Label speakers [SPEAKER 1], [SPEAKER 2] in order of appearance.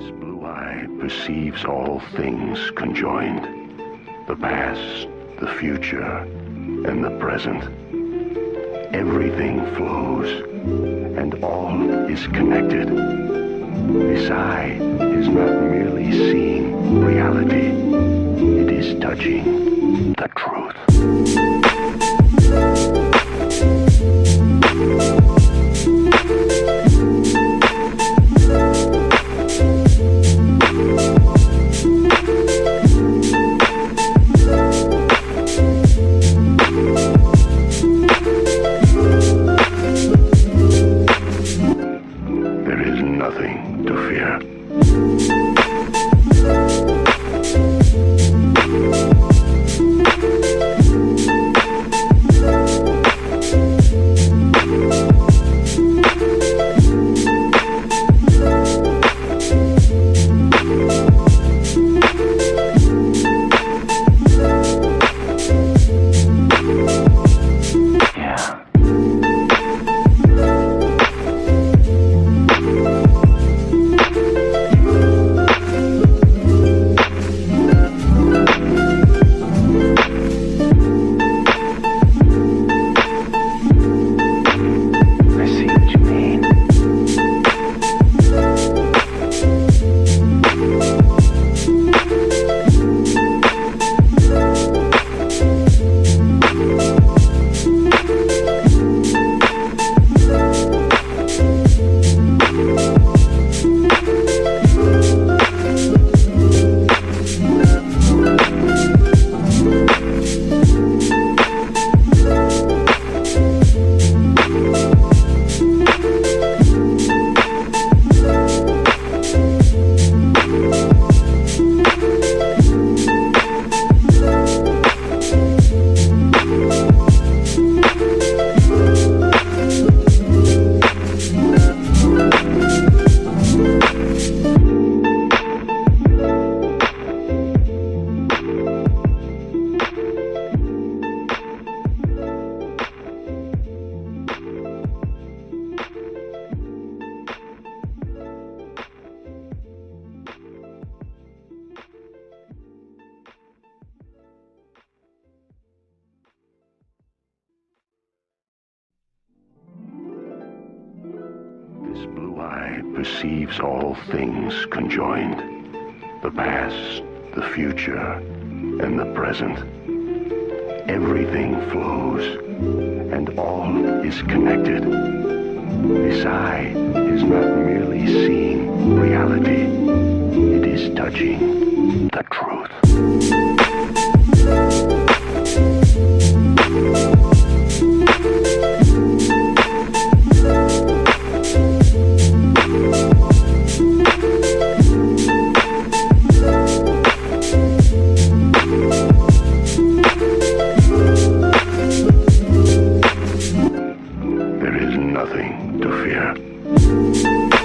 [SPEAKER 1] This blue eye perceives all things conjoined, the past, the future, and the present. Everything flows, and all is connected. This eye is not merely seeing reality, it is touching the truth. Nothing to fear. This blue eye perceives all things conjoined, the past, the future, and the present. Everything flows, and all is connected. This eye is not merely seeing reality, it is touching the truth. Nothing to fear.